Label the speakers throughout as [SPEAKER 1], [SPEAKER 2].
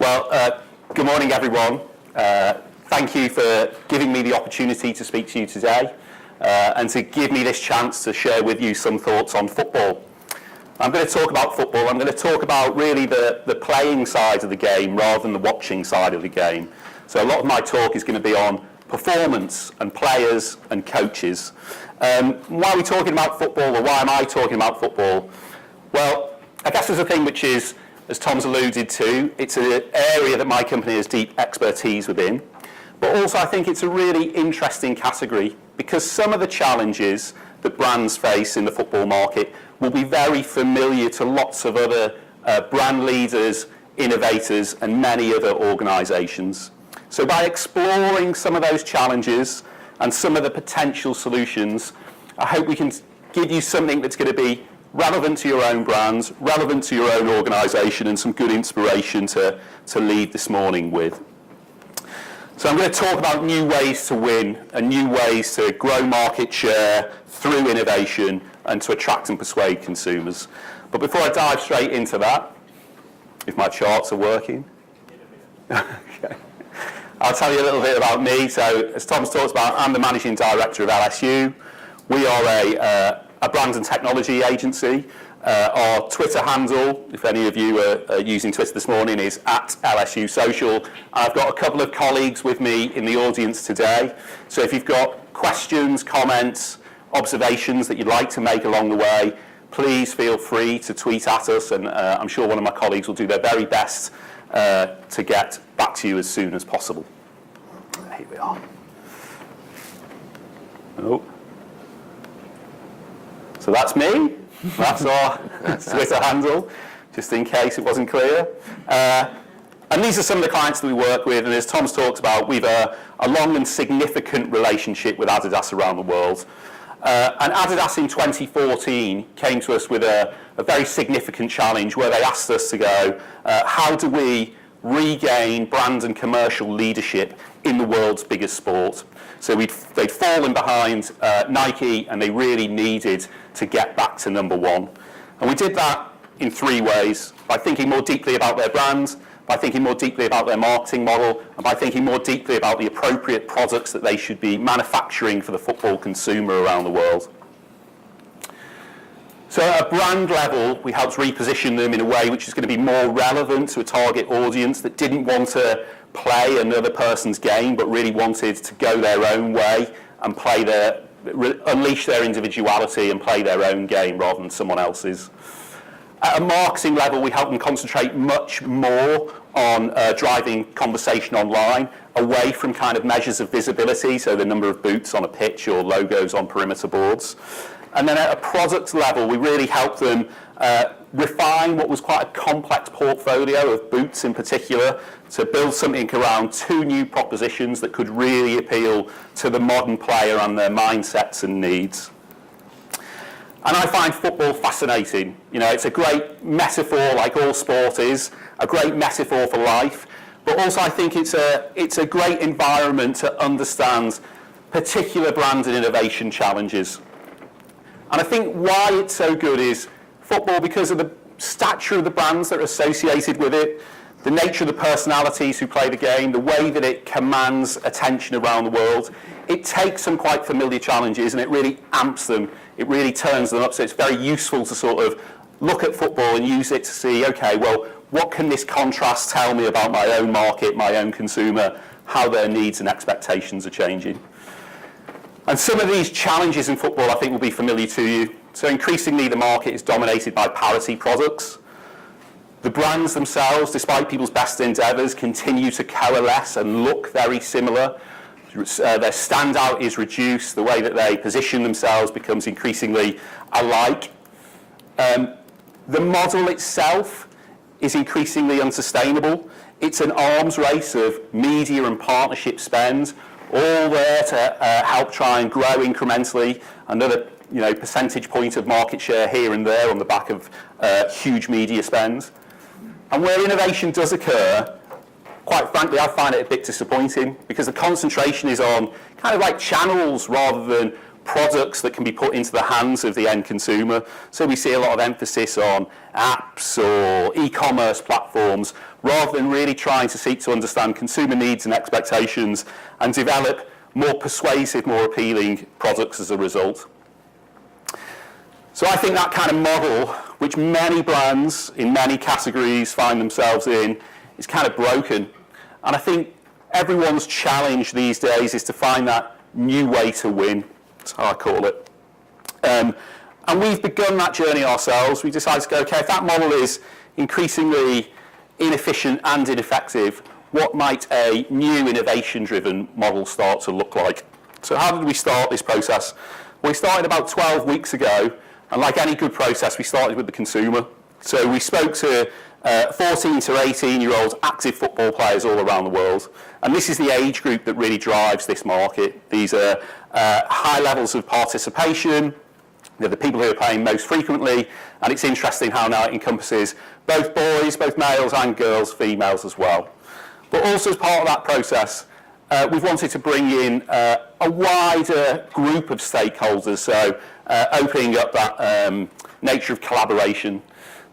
[SPEAKER 1] Good morning, everyone. Thank you for giving me the opportunity to speak to you today and to give me this chance to share with you some thoughts on football. I'm going to talk about football. I'm going to talk about really the playing side of the game rather than the watching side of the game. So a lot of my talk is going to be on performance and players and coaches. Why are we talking about football, or why am I talking about football? Well, I guess there's a thing which is, as Tom's alluded to, it's an area that my company has deep expertise within. But also I think it's a really interesting category because some of the challenges that brands face in the football market will be very familiar to lots of other brand leaders, innovators, and many other organisations. So by exploring some of those challenges and some of the potential solutions, I hope we can give you something that's going to be relevant to your own brands, relevant to your own organisation, and some good inspiration to lead this morning with. So I'm going to talk about new ways to win and new ways to grow market share through innovation and to attract and persuade consumers. But before I dive straight into that, if my charts are working, okay, I'll tell you a little bit about me. So as Tom's talked about, I'm the Managing Director of LSU. We are a brand and technology agency. Our Twitter handle, if any of you are using Twitter this morning, is @LSU Social. I've got a couple of colleagues with me in the audience today. So if you've got questions, comments, observations that you'd like to make along the way, please feel free to tweet at us, and I'm sure one of my colleagues will do their very best to get back to you as soon as possible. Here we are. Oh. So that's me. That's our Twitter handle, just in case it wasn't clear. And these are some of the clients that we work with, and as Tom's talked about, we've a long and significant relationship with Adidas around the world. And Adidas in 2014 came to us with a very significant challenge where they asked us to go, how do we regain brand and commercial leadership in the world's biggest sport? So they'd fallen behind Nike, and they really needed to get back to number one. And we did that in three ways: by thinking more deeply about their brand, by thinking more deeply about their marketing model, and by thinking more deeply about the appropriate products that they should be manufacturing for the football consumer around the world. So at a brand level, we helped reposition them in a way which is going to be more relevant to a target audience that didn't want to play another person's game, but really wanted to go their own way and unleash their individuality and play their own game rather than someone else's. At a marketing level, we help them concentrate much more on driving conversation online, away from kind of measures of visibility, so the number of boots on a pitch or logos on perimeter boards. And then at a product level, we really helped them refine what was quite a complex portfolio of boots in particular to build something around two new propositions that could really appeal to the modern player and their mindsets and needs. And I find football fascinating. You know, it's a great metaphor, like all sport is, a great metaphor for life, but also I think it's a great environment to understand particular brand and innovation challenges. And I think why it's so good is football, because of the stature of the brands that are associated with it, the nature of the personalities who play the game, the way that it commands attention around the world. It takes some quite familiar challenges and it really amps them, it really turns them up, so it's very useful to sort of look at football and use it to see, okay, well, what can this contrast tell me about my own market, my own consumer, how their needs and expectations are changing. And some of these challenges in football I think will be familiar to you. So increasingly the market is dominated by parity products. The brands themselves, despite people's best endeavours, continue to coalesce and look very similar. Their standout is reduced. The way that they position themselves becomes increasingly alike. The model itself is increasingly unsustainable. It's an arms race of media and partnership spend, all there to help try and grow incrementally another percentage point of market share here and there on the back of huge media spend. And where innovation does occur, quite frankly, I find it a bit disappointing because the concentration is on kind of like channels rather than products that can be put into the hands of the end consumer. So we see a lot of emphasis on apps or e-commerce platforms, rather than really trying to seek to understand consumer needs and expectations and develop more persuasive, more appealing products as a result. So I think that kind of model, which many brands in many categories find themselves in, is kind of broken. And I think everyone's challenge these days is to find that new way to win. That's how I call it. And we've begun that journey ourselves. We decided to go, okay, if that model is increasingly inefficient and ineffective, what might a new innovation-driven model start to look like? So how did we start this process? We started about 12 weeks ago, and like any good process, we started with the consumer. So we spoke to 14 to 18-year-old active football players all around the world. And this is the age group that really drives this market. These are high levels of participation. They're the people who are playing most frequently. And it's interesting how now it encompasses both boys, both males and girls, females as well. But also as part of that process, we've wanted to bring in a wider group of stakeholders, so opening up that nature of collaboration.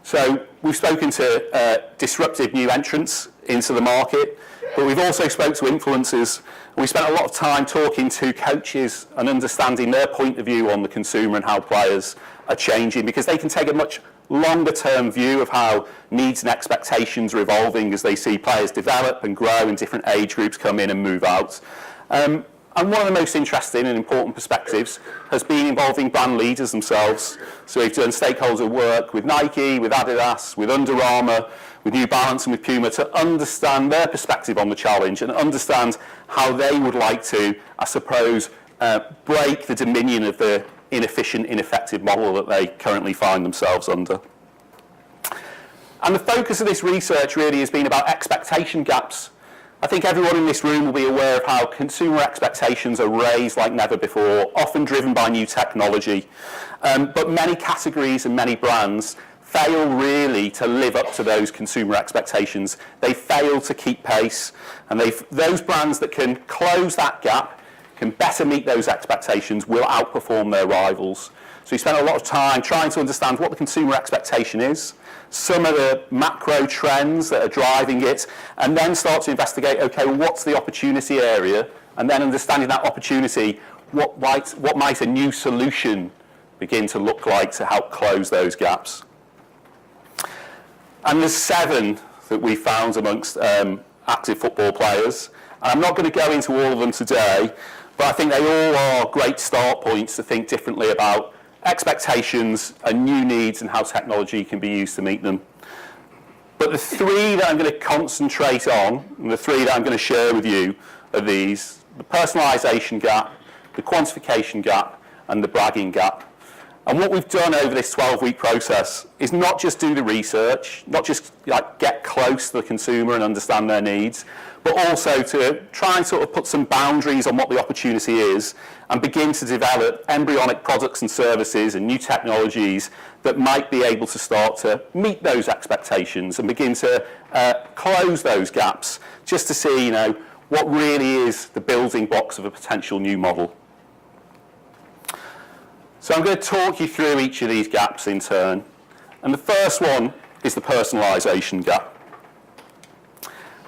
[SPEAKER 1] So we've spoken to disruptive new entrants into the market, but we've also spoken to influencers. We spent a lot of time talking to coaches and understanding their point of view on the consumer and how players are changing, because they can take a much longer term view of how needs and expectations are evolving as they see players develop and grow and different age groups come in and move out. And one of the most interesting and important perspectives has been involving brand leaders themselves. So we've done stakeholder work with Nike, with Adidas, with Under Armour, with New Balance and with Puma to understand their perspective on the challenge and understand how they would like to, I suppose, break the dominion of the inefficient, ineffective model that they currently find themselves under. And the focus of this research really has been about expectation gaps. I think everyone in this room will be aware of how consumer expectations are raised like never before, often driven by new technology. But many categories and many brands fail really to live up to those consumer expectations. They fail to keep pace, and those brands that can close that gap, can better meet those expectations, will outperform their rivals. So we spent a lot of time trying to understand what the consumer expectation is, some of the macro trends that are driving it, and then start to investigate, okay, well, what's the opportunity area? And then understanding that opportunity, what might a new solution begin to look like to help close those gaps? And there's 7 that we found amongst active football players. And I'm not going to go into all of them today, but I think they all are great start points to think differently about expectations and new needs and how technology can be used to meet them. But the 3 that I'm going to concentrate on, and the 3 that I'm going to share with you, are these: the personalisation gap, the quantification gap, and the bragging gap. And what we've done over this 12-week process is not just do the research, not just get close to the consumer and understand their needs, but also to try and sort of put some boundaries on what the opportunity is and begin to develop embryonic products and services and new technologies that might be able to start to meet those expectations and begin to close those gaps, just to see, what really is the building blocks of a potential new model. So I'm going to talk you through each of these gaps in turn. And the first one is the personalisation gap.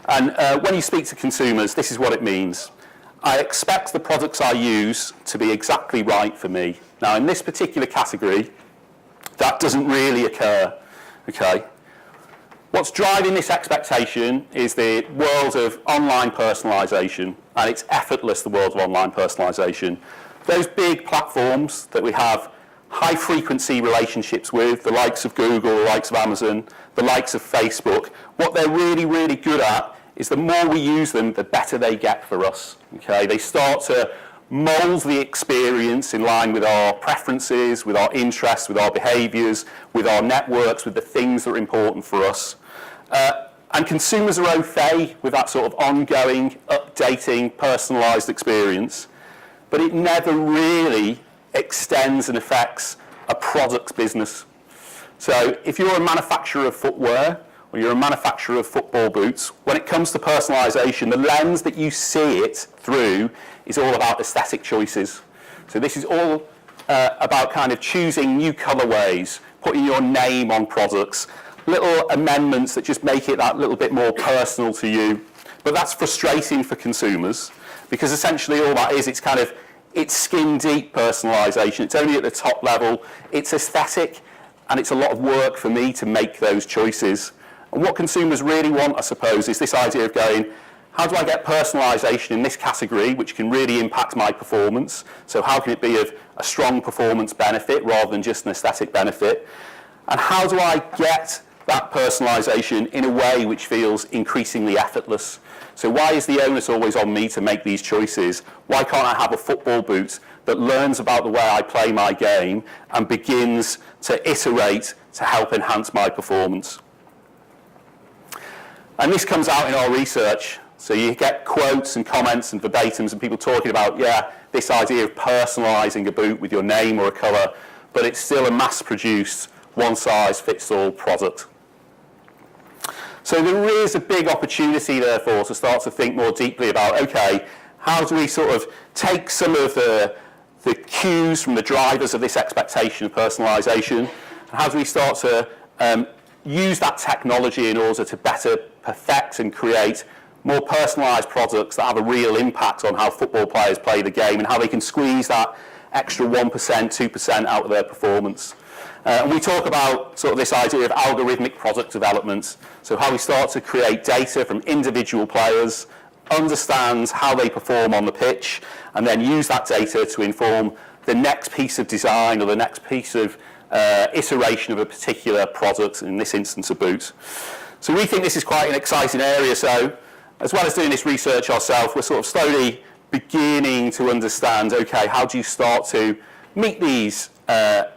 [SPEAKER 1] And when you speak to consumers, this is what it means. I expect the products I use to be exactly right for me. Now, in this particular category, that doesn't really occur, okay? What's driving this expectation is the world of online personalisation, and it's effortless, the world of online personalisation. Those big platforms that we have high-frequency relationships with, the likes of Google, the likes of Amazon, the likes of Facebook, what they're really, really good at is the more we use them, the better they get for us. Okay? They start to mould the experience in line with our preferences, with our interests, with our behaviours, with our networks, with the things that are important for us. And consumers are au fait with that sort of ongoing, updating, personalised experience. But it never really extends and affects a product's business. So if you're a manufacturer of footwear or you're a manufacturer of football boots, when it comes to personalisation, the lens that you see it through is all about aesthetic choices. So this is all about kind of choosing new colourways, putting your name on products, little amendments that just make it that little bit more personal to you. But that's frustrating for consumers, because essentially all that is, it's skin deep personalisation. It's only at the top level. It's aesthetic, and it's a lot of work for me to make those choices. And what consumers really want, I suppose, is this idea of going, how do I get personalisation in this category, which can really impact my performance? So how can it be of a strong performance benefit rather than just an aesthetic benefit? And how do I get that personalisation in a way which feels increasingly effortless? So why is the onus always on me to make these choices? Why can't I have a football boot that learns about the way I play my game and begins to iterate to help enhance my performance? And this comes out in our research. So you get quotes and comments and verbatims and people talking about, yeah, this idea of personalising a boot with your name or a colour, but it's still a mass-produced, one-size-fits-all product. So there is a big opportunity, therefore, to start to think more deeply about, okay, how do we sort of take some of the cues from the drivers of this expectation of personalisation, and how do we start to use that technology in order to better perfect and create more personalised products that have a real impact on how football players play the game and how they can squeeze that extra 1%, 2% out of their performance. And we talk about sort of this idea of algorithmic product development, so how we start to create data from individual players, understand how they perform on the pitch, and then use that data to inform the next piece of design or the next piece of iteration of a particular product, in this instance a boot. So we think this is quite an exciting area. So as well as doing this research ourselves, we're sort of slowly beginning to understand, okay, how do you start to meet these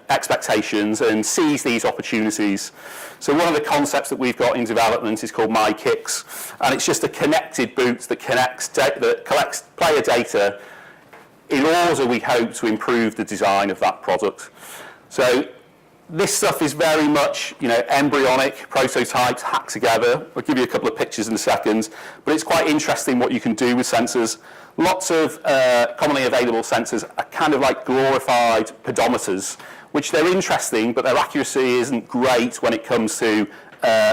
[SPEAKER 1] expectations and seize these opportunities? So one of the concepts that we've got in development is called My Kicks, and it's just a connected boot that collects player data in order, we hope, to improve the design of that product. So this stuff is very much, embryonic, prototypes, hacked together. I'll give you a couple of pictures in a second, but it's quite interesting what you can do with sensors. Lots of commonly available sensors are kind of like glorified pedometers, which they're interesting, but their accuracy isn't great when it comes to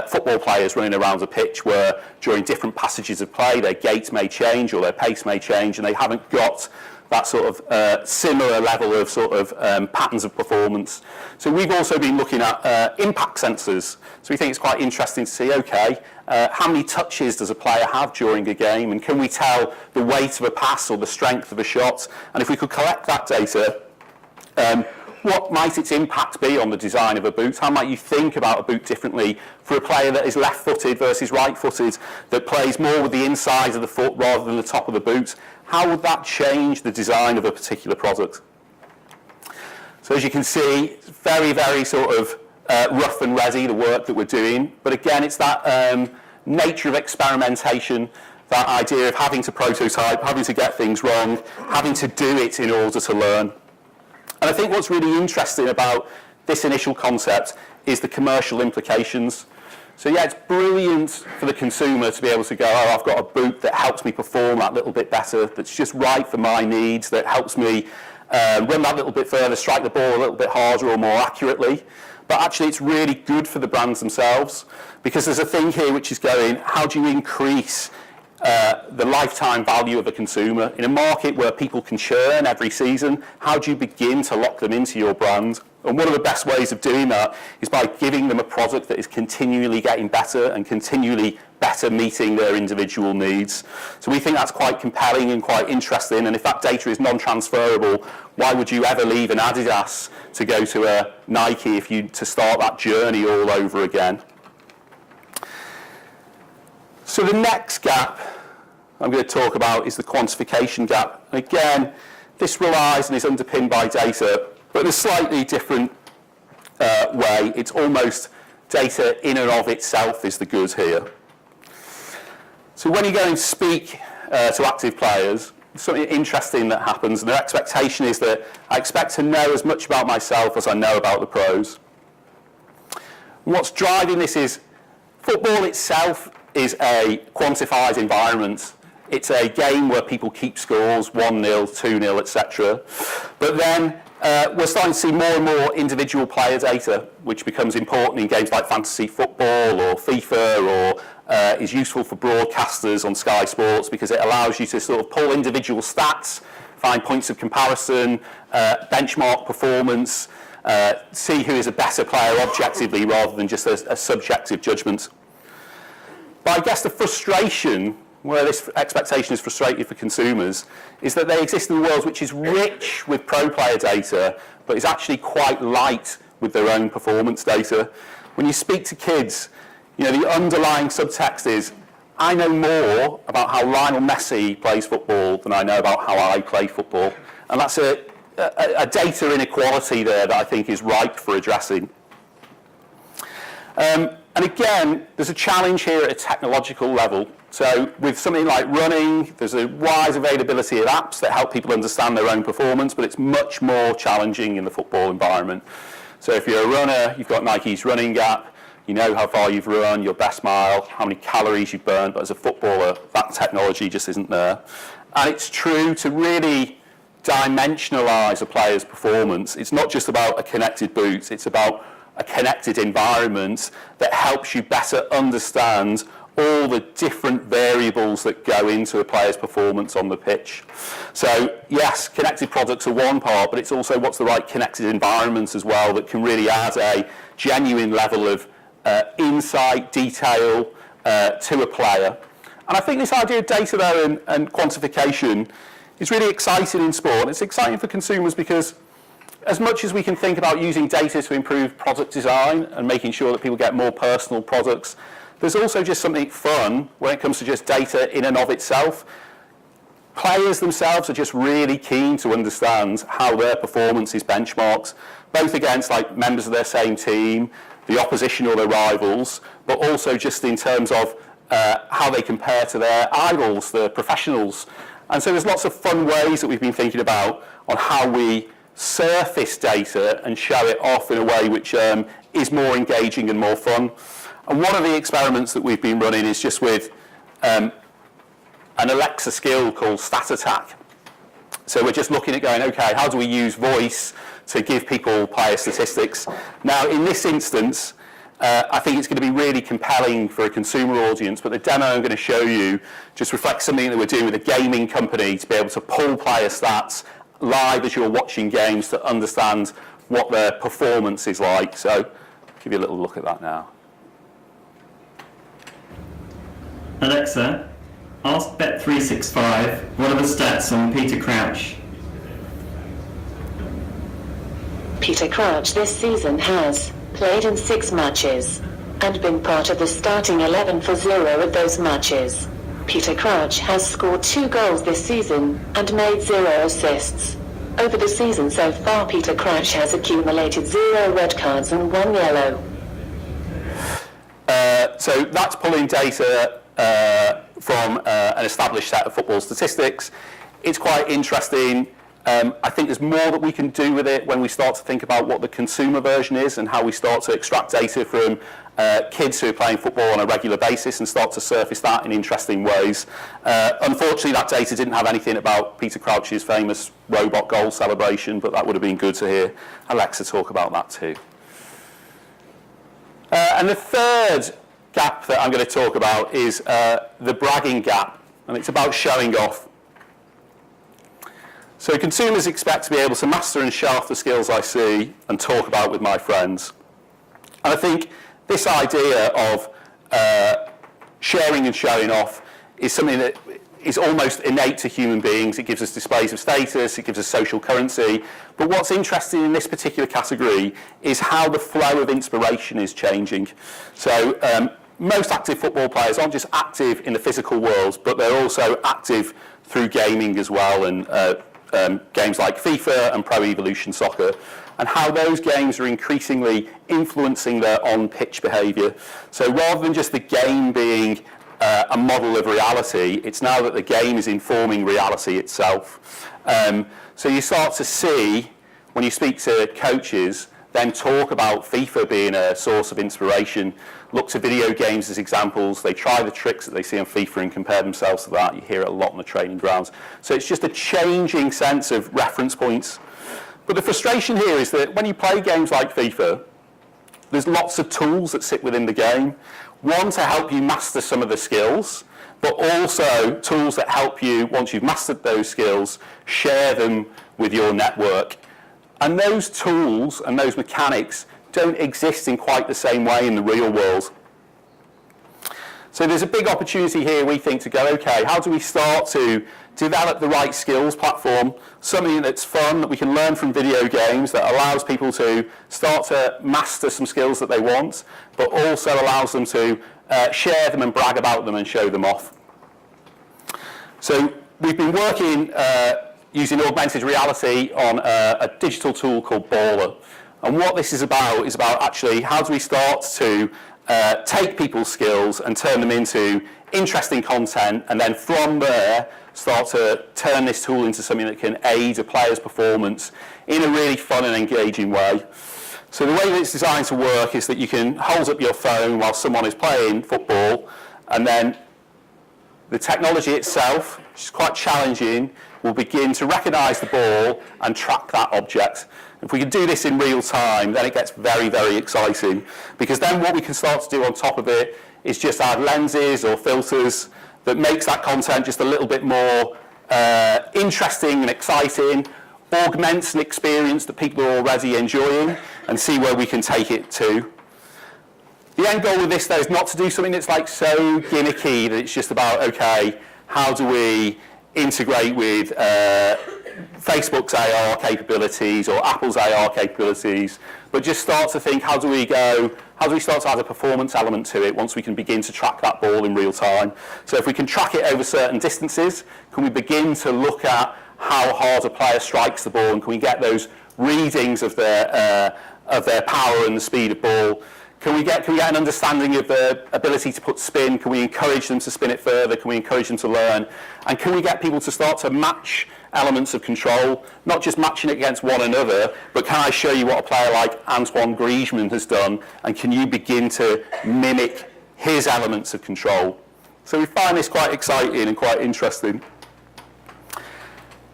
[SPEAKER 1] football players running around a pitch, where during different passages of play, their gait may change or their pace may change, and they haven't got that sort of similar level of sort of patterns of performance. So we've also been looking at impact sensors. So we think it's quite interesting to see, okay, how many touches does a player have during a game, and can we tell the weight of a pass or the strength of a shot? And if we could collect that data, what might its impact be on the design of a boot? How might you think about a boot differently for a player that is left-footed versus right-footed, that plays more with the inside of the foot rather than the top of the boot? How would that change the design of a particular product? So as you can see, it's very, very sort of rough and ready, the work that we're doing. But again, it's that nature of experimentation, that idea of having to prototype, having to get things wrong, having to do it in order to learn. And I think what's really interesting about this initial concept is the commercial implications. So yeah, it's brilliant for the consumer to be able to go, oh, I've got a boot that helps me perform that little bit better, that's just right for my needs, that helps me run that little bit further, strike the ball a little bit harder or more accurately. But actually it's really good for the brands themselves, because there's a thing here which is going, how do you increase the lifetime value of a consumer? In a market where people can churn every season, how do you begin to lock them into your brand? And one of the best ways of doing that is by giving them a product that is continually getting better and continually better meeting their individual needs. So we think that's quite compelling and quite interesting, and if that data is non-transferable, why would you ever leave an Adidas to go to a Nike to start that journey all over again? So the next gap I'm going to talk about is the quantification gap. Again, this relies and is underpinned by data, but in a slightly different way. It's almost data in and of itself is the good here. So when you go and speak to active players, something interesting that happens, and their expectation is that I expect to know as much about myself as I know about the pros. And what's driving this is football itself is a quantified environment. It's a game where people keep scores, 1-0, 2-0, etc. But then we're starting to see more and more individual player data, which becomes important in games like fantasy football or FIFA, or is useful for broadcasters on Sky Sports, because it allows you to sort of pull individual stats, find points of comparison, benchmark performance, see who is a better player objectively rather than just a subjective judgment. But I guess the frustration, where this expectation is frustrated for consumers, is that they exist in a world which is rich with pro player data, but is actually quite light with their own performance data. When you speak to kids, you know, the underlying subtext is, I know more about how Lionel Messi plays football than I know about how I play football. And that's a data inequality there that I think is ripe for addressing. And again, there's a challenge here at a technological level. So with something like running, there's a wide availability of apps that help people understand their own performance, but it's much more challenging in the football environment. So if you're a runner, you've got Nike's running app, you know how far you've run, your best mile, how many calories you've burned, but as a footballer, that technology just isn't there. And it's true, to really dimensionalise a player's performance, it's not just about a connected boot, it's about a connected environment that helps you better understand all the different variables that go into a player's performance on the pitch. So yes, connected products are one part, but it's also what's the right connected environment as well that can really add a genuine level of insight, detail to a player. And I think this idea of data though and quantification is really exciting in sport. It's exciting for consumers because as much as we can think about using data to improve product design and making sure that people get more personal products, there's also just something fun when it comes to just data in and of itself. Players themselves are just really keen to understand how their performance is benchmarked, both against like members of their same team, the opposition or their rivals, but also just in terms of how they compare to their idols, the professionals. And so there's lots of fun ways that we've been thinking about on how we surface data and show it off in a way which is more engaging and more fun. And one of the experiments that we've been running is just with an Alexa skill called Stat Attack. So we're just looking at going, okay, how do we use voice to give people player statistics? Now, in this instance, I think it's going to be really compelling for a consumer audience, but the demo I'm going to show you just reflects something that we're doing with a gaming company to be able to pull player stats live as you're watching games to understand what their performance is like. So I'll give you a little look at that now.
[SPEAKER 2] Alexa, ask Bet365 what are the stats on Peter Crouch?
[SPEAKER 3] Peter Crouch this season has played in 6 matches and been part of the starting 11 for 0 of those matches. Peter Crouch has scored 2 goals this season and made 0 assists. Over the season so far, Peter Crouch has accumulated 0 red cards and 1 yellow.
[SPEAKER 1] So that's pulling data from an established set of football statistics. It's quite interesting. I think there's more that we can do with it when we start to think about what the consumer version is and how we start to extract data from kids who are playing football on a regular basis and start to surface that in interesting ways. Unfortunately, that data didn't have anything about Peter Crouch's famous robot goal celebration, but that would have been good to hear Alexa talk about that too. And the third gap that I'm going to talk about is the bragging gap, and it's about showing off. So consumers expect to be able to master and show off the skills I see and talk about with my friends. And I think this idea of sharing and showing off is something that is almost innate to human beings. It gives us displays of status, it gives us social currency. But what's interesting in this particular category is how the flow of inspiration is changing. So most active football players aren't just active in the physical world, but they're also active through gaming as well, and games like FIFA and Pro Evolution Soccer, and how those games are increasingly influencing their on-pitch behaviour. So rather than just the game being a model of reality, it's now that the game is informing reality itself. So you start to see, when you speak to coaches, then talk about FIFA being a source of inspiration, look to video games as examples, they try the tricks that they see on FIFA and compare themselves to that. You hear it a lot on the training grounds. So it's just a changing sense of reference points. But the frustration here is that when you play games like FIFA, there's lots of tools that sit within the game. One, to help you master some of the skills, but also tools that help you, once you've mastered those skills, share them with your network. And those tools and those mechanics don't exist in quite the same way in the real world. So there's a big opportunity here, we think, to go, okay, how do we start to develop the right skills platform, something that's fun, that we can learn from video games, that allows people to start to master some skills that they want, but also allows them to share them and brag about them and show them off. So we've been working using augmented reality on a digital tool called Baller. And what this is about actually how do we start to take people's skills and turn them into interesting content, and then from there start to turn this tool into something that can aid a player's performance in a really fun and engaging way. So the way that it's designed to work is that you can hold up your phone while someone is playing football, and then the technology itself, which is quite challenging, will begin to recognise the ball and track that object. If we can do this in real time, then it gets very, very exciting, because then what we can start to do on top of it is just add lenses or filters that makes that content just a little bit more interesting and exciting, augments an experience that people are already enjoying, and see where we can take it to. The end goal with this, though, is not to do something that's like so gimmicky that it's just about, okay, how do we integrate with Facebook's AR capabilities or Apple's AR capabilities, but just start to think, how do we start to add a performance element to it once we can begin to track that ball in real time? So if we can track it over certain distances, can we begin to look at how hard a player strikes the ball, and can we get those readings of their power and the speed of ball? Can we get an understanding of their ability to put spin? Can we encourage them to spin it further? Can we encourage them to learn? And can we get people to start to match elements of control, not just matching it against one another, but can I show you what a player like Antoine Griezmann has done, and can you begin to mimic his elements of control? So we find this quite exciting and quite interesting.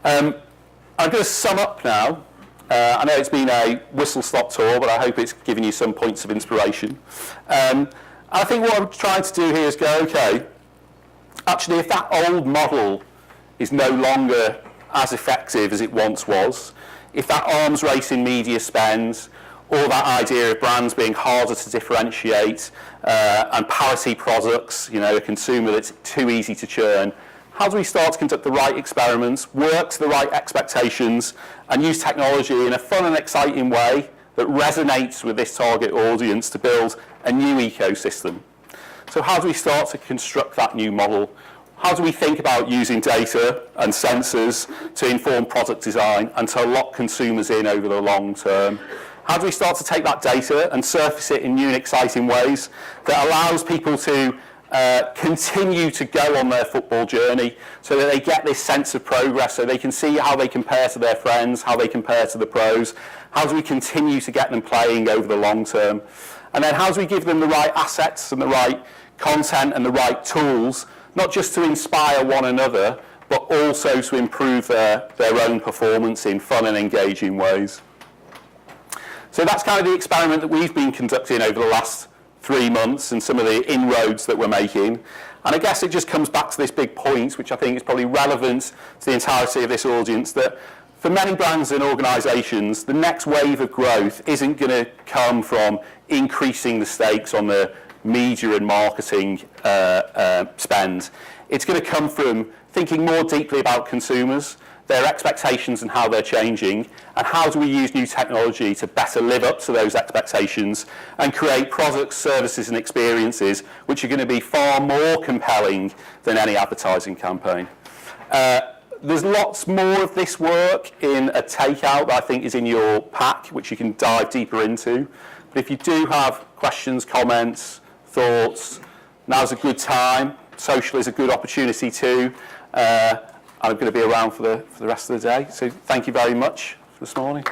[SPEAKER 1] I'm going to sum up now. I know it's been a whistle-stop tour, but I hope it's given you some points of inspiration. I think what I'm trying to do here is go, okay, actually if that old model is no longer as effective as it once was, if that arms race in media spend, or that idea of brands being harder to differentiate, and parity products, a consumer that's too easy to churn, how do we start to conduct the right experiments, work to the right expectations, and use technology in a fun and exciting way that resonates with this target audience to build a new ecosystem? So how do we start to construct that new model? How do we think about using data and sensors to inform product design and to lock consumers in over the long term? How do we start to take that data and surface it in new and exciting ways that allows people to continue to go on their football journey, so that they get this sense of progress, so they can see how they compare to their friends, how they compare to the pros? How do we continue to get them playing over the long term? And then how do we give them the right assets and the right content and the right tools, not just to inspire one another, but also to improve their own performance in fun and engaging ways? So that's kind of the experiment that we've been conducting over the last 3 months, and some of the inroads that we're making. And I guess it just comes back to this big point, which I think is probably relevant to the entirety of this audience, that for many brands and organisations, the next wave of growth isn't going to come from increasing the stakes on the media and marketing spend. It's going to come from thinking more deeply about consumers, their expectations and how they're changing, and how do we use new technology to better live up to those expectations and create products, services and experiences which are going to be far more compelling than any advertising campaign. There's lots more of this work in a takeout that I think is in your pack, which you can dive deeper into. But if you do have questions, comments, thoughts, now's a good time. Social is a good opportunity too. I'm going to be around for the rest of the day. So thank you very much for this morning.